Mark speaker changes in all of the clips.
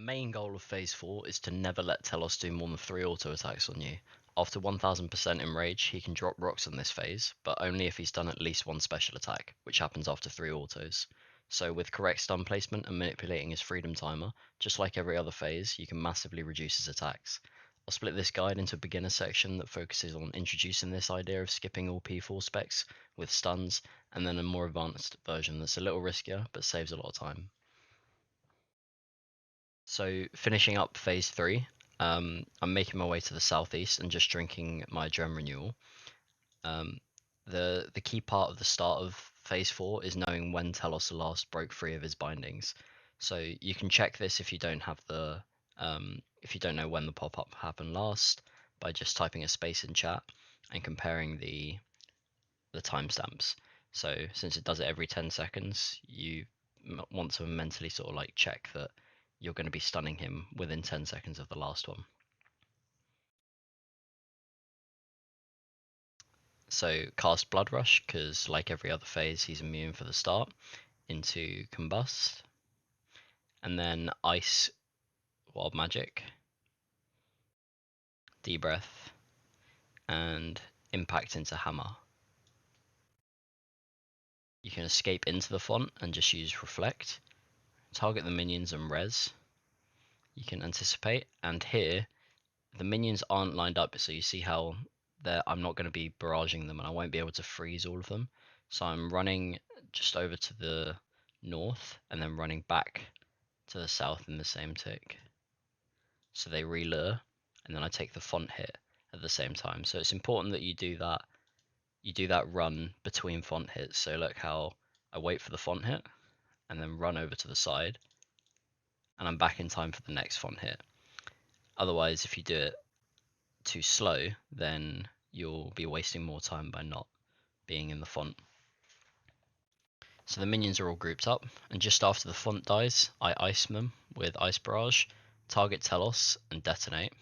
Speaker 1: main goal of Phase 4 is to never let Telos do more than 3 auto attacks on you. After 1000% enrage, he can drop rocks in this phase, but only if he's done at least one special attack, which happens after 3 autos. So with correct stun placement and manipulating his freedom timer, just like every other phase, you can massively reduce his attacks. I'll split this guide into a beginner section that focuses on introducing this idea of skipping all P4 specs with stuns, and then a more advanced version that's a little riskier but saves a lot of time. So finishing up phase 3, I'm making my way to the southeast and just drinking my adrenaline renewal. The key part of the start of phase 4 is knowing when Telos last broke free of his bindings. So you can check this if you don't have the if you don't know when the pop-up happened last by just typing a space in chat and comparing the timestamps. So since it does it every 10 seconds, you want to mentally sort of like check that you're going to be stunning him within 10 seconds of the last one. So cast Blood Rush, because like every other phase, he's immune for the start, into Combust. And then Ice Wild Magic, Debrief, and Impact into Hammer. You can escape into the font and just use Reflect. Target the minions and res. You can anticipate, and here the minions aren't lined up, so you see how I'm not going to be barraging them and I won't be able to freeze all of them. So I'm running just over to the north and then running back to the south in the same tick. So they relure, and then I take the font hit at the same time. So it's important that you do that run between font hits. So look how I wait for the font hit and then run over to the side, and I'm back in time for the next font hit. Otherwise, if you do it too slow, then you'll be wasting more time by not being in the font. So the minions are all grouped up, and just after the font dies, I ice them with Ice Barrage, target Telos and detonate,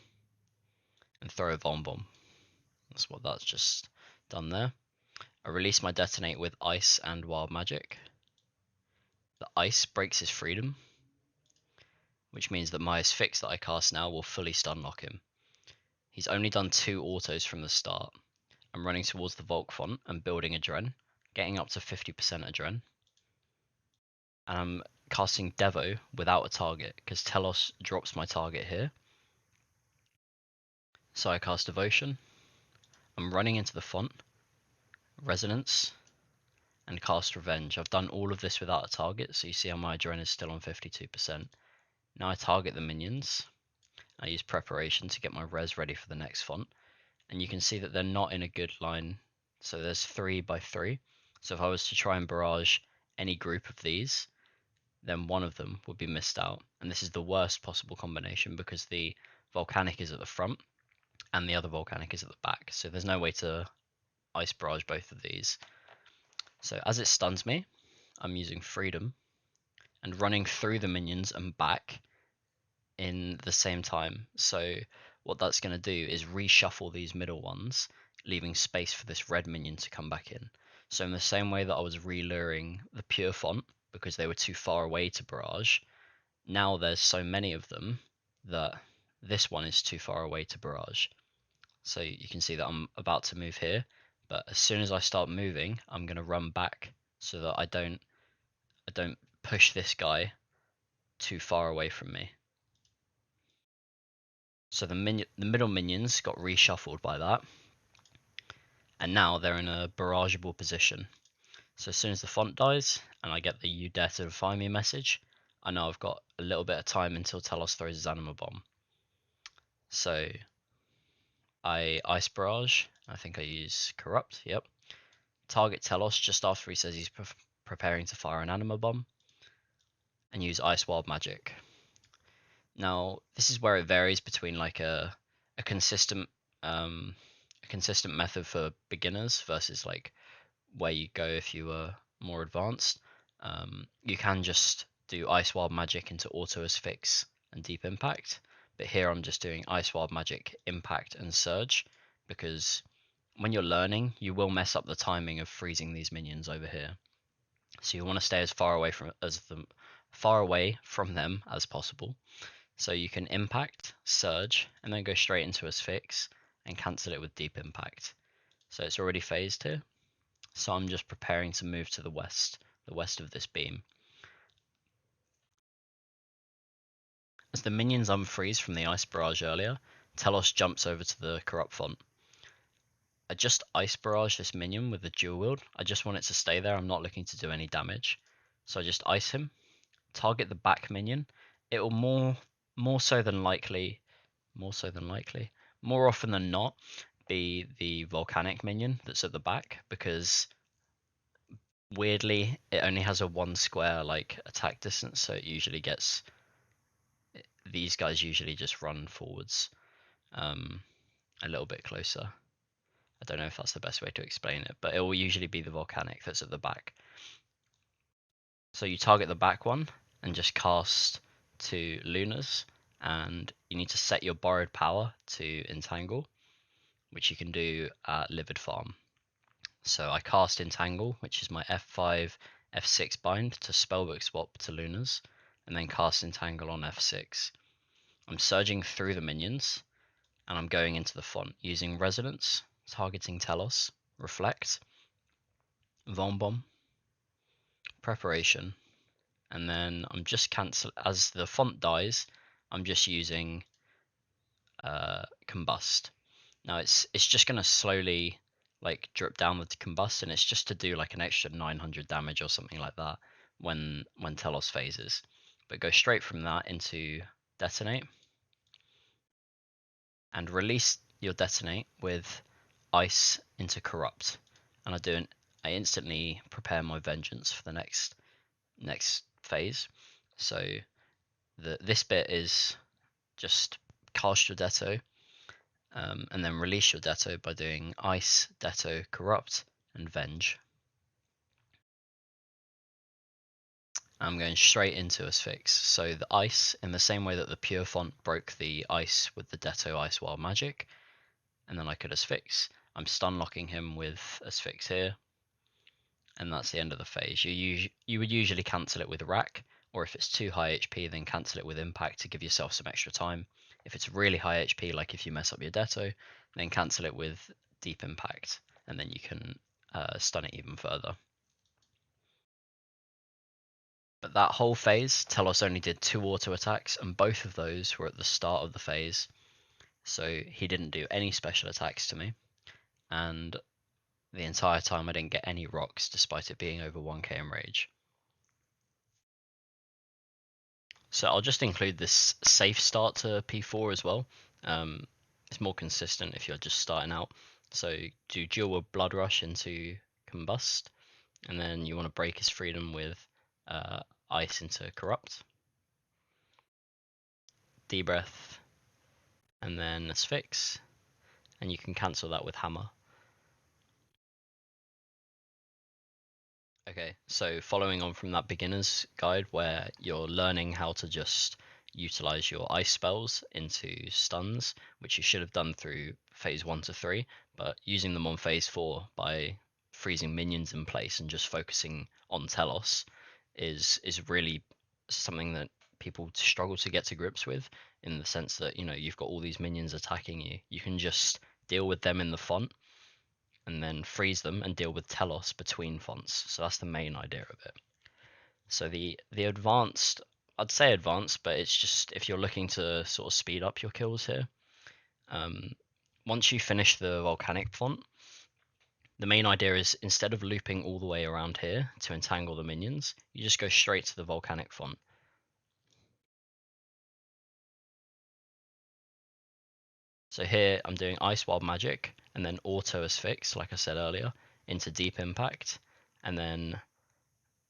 Speaker 1: and throw a Vuln Bomb. That's what that's just done there. I release my detonate with Ice and Wild Magic. The Ice breaks his freedom, which means that my Asphyx that I cast now will fully stun lock him. He's only done 2 autos from the start. I'm running towards the Volc font and building Adren, getting up to 50% Adren. And I'm casting Devo without a target, because Telos drops my target here. So I cast Devotion. I'm running into the font, Resonance, and cast Revenge. I've done all of this without a target, so you see how my Adren is still on 52%. Now I target the minions. I use Preparation to get my res ready for the next font. And you can see that they're not in a good line. So there's 3 by 3. So if I was to try and barrage any group of these, then one of them would be missed out. And this is the worst possible combination because the Volcanic is at the front and the other Volcanic is at the back. So there's no way to Ice Barrage both of these. So as it stuns me, I'm using Freedom and running through the minions and back in the same time. So what that's going to do is reshuffle these middle ones, leaving space for this red minion to come back in. So in the same way that I was reluring the pure font because they were too far away to barrage, now there's so many of them that this one is too far away to barrage. So you can see that I'm about to move here, but as soon as I start moving, I'm going to run back so that I don't push this guy too far away from me. So the middle minions got reshuffled by that, and now they're in a barrageable position. So as soon as the font dies and I get the "You dare to defy me" message, I know I've got a little bit of time until Telos throws his Anima Bomb. So I Ice Barrage. I think I use Corrupt. Yep. Target Telos just after he says he's preparing to fire an Anima Bomb, and use Ice Wild Magic. Now this is where it varies between like a consistent method for beginners versus like where you go if you were more advanced. You can just do Ice Wild Magic into Auto Asphyx and Deep Impact, but here I'm just doing Ice Wild Magic, Impact, and Surge, because when you're learning, you will mess up the timing of freezing these minions over here. So you want to stay as far away from them as possible. So you can impact, surge, and then go straight into Asphyx and cancel it with deep impact. So it's already phased here. So I'm just preparing to move to the west of this beam. As the minions unfreeze from the Ice Barrage earlier, Telos jumps over to the Corrupt Font. I just Ice Barrage this minion with the dual wield. I just want it to stay there. I'm not looking to do any damage. So I just Ice him, target the back minion. It will more often than not, be the Volcanic minion that's at the back, because weirdly it only has a 1 square like attack distance, so it usually gets, these guys usually just run forwards a little bit closer. I don't know if that's the best way to explain it, but it will usually be the Volcanic that's at the back. So you target the back one and just cast 2 Lunas, and you need to set your borrowed power to Entangle, which you can do at Livid Farm. So I cast Entangle, which is my F5, F6 bind to spellbook swap to Lunas, and then cast Entangle on F6. I'm surging through the minions, and I'm going into the font using Resonance, targeting Telos, Reflect, Von Bomb, Preparation, and then I'm just cancel, as the font dies, I'm just using Combust. Now it's just gonna slowly like drip down the Combust, and it's just to do like an extra 900 damage or something like that when Telos phases. But go straight from that into Detonate, and release your Detonate with Ice into Corrupt. And I instantly prepare my Vengeance for the next phase. So this bit is just cast your Deto, and then release your Deto by doing Ice, Deto, Corrupt, and Venge. I'm going straight into Asphyx. So the Ice, in the same way that the Pure Font broke the Ice with the Deto Ice Wild Magic, and then I could Asphyx. I'm stun locking him with Asphyx here, and that's the end of the phase. You would usually cancel it with Rack, or if it's too high HP, then cancel it with Impact to give yourself some extra time. If it's really high HP, like if you mess up your Deto, then cancel it with Deep Impact, and then you can stun it even further. But that whole phase, Telos only did 2 auto attacks, and both of those were at the start of the phase. So he didn't do any special attacks to me, and the entire time I didn't get any rocks, despite it being over 1k enrage. So I'll just include this safe start to P4 as well. It's more consistent if you're just starting out. So do dual with Blood Rush into Combust, and then you want to break his freedom with Ice into Corrupt, Debreath, and then Asphyx, and you can cancel that with Hammer. Okay, so following on from that beginner's guide where you're learning how to just utilize your ice spells into stuns, which you should have done through phase 1 to 3, but using them on phase 4 by freezing minions in place and just focusing on Telos is really something that people struggle to get to grips with, in the sense that, you know, you've got all these minions attacking you. You can just deal with them in the font and then freeze them and deal with Telos between fonts. So that's the main idea of it. So the advanced, I'd say advanced, but it's just if you're looking to sort of speed up your kills here. Once you finish the Volcanic Font, the main idea is, instead of looping all the way around here to entangle the minions, you just go straight to the Volcanic Font. So here I'm doing Ice Wild Magic and then Auto Asphyx, like I said earlier, into Deep Impact, and then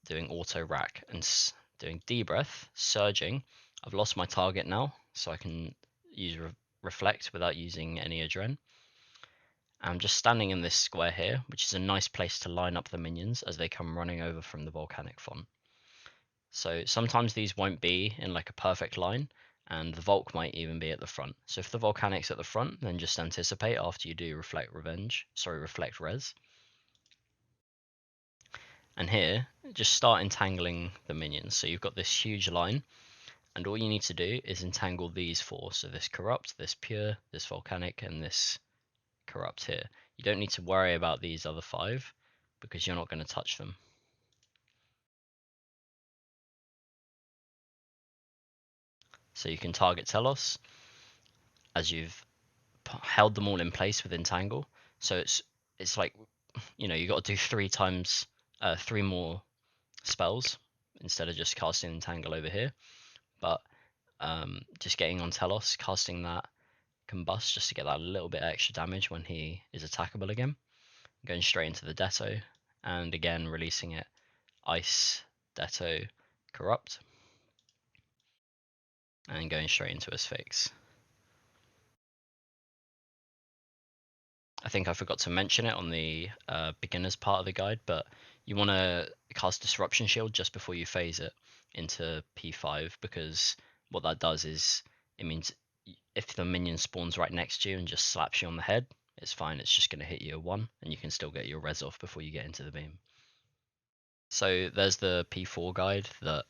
Speaker 1: doing Auto Rack and doing Debreath, surging. I've lost my target now, so I can use Reflect without using any Adren. I'm just standing in this square here, which is a nice place to line up the minions as they come running over from the Volcanic Font. So sometimes these won't be in like a perfect line, and the Volk might even be at the front. So if the Volcanic's at the front, then just anticipate after you do Reflect Res. And here, just start entangling the minions. So you've got this huge line, And all you need to do is entangle these four. So this corrupt, this pure, this volcanic, and this corrupt here. You don't need to worry about these other 5 because you're not going to touch them. So you can target Telos as you've held them all in place with Entangle. So it's like, you know, you got to do 3 more spells instead of just casting Entangle over here. But just getting on Telos, casting that Combust just to get that little bit extra damage when he is attackable again. Going straight into the Detto, and again releasing it. Ice, Detto, Corrupt, and going straight into his fix. I think I forgot to mention it on the beginner's part of the guide, but you want to cast Disruption Shield just before you phase it into P5, because what that does is it means if the minion spawns right next to you and just slaps you on the head, it's fine. It's just going to hit you a 1, and you can still get your res off before you get into the beam. So there's the P4 guide that,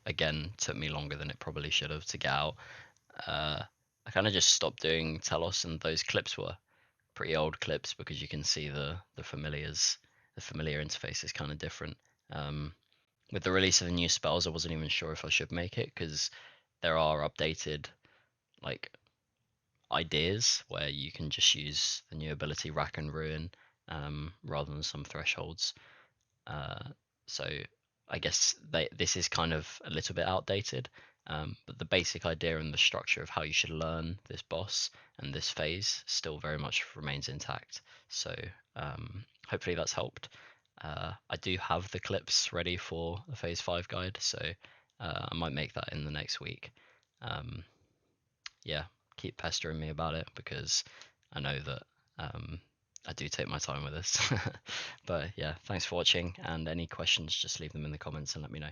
Speaker 1: again, took me longer than it probably should have to get out. I kind of just stopped doing Telos, and those clips were pretty old clips because you can see the familiars. The familiar interface is kind of different. With the release of the new spells, I wasn't even sure if I should make it because there are updated like ideas where you can just use the new ability Rack and Ruin rather than some thresholds. So I guess this is kind of a little bit outdated, but the basic idea and the structure of how you should learn this boss and this phase still very much remains intact. So hopefully that's helped. I do have the clips ready for the phase 5 guide, so I might make that in the next week. Yeah, keep pestering me about it because I know that I do take my time with this. But yeah, thanks for watching, and any questions, just leave them in the comments and let me know.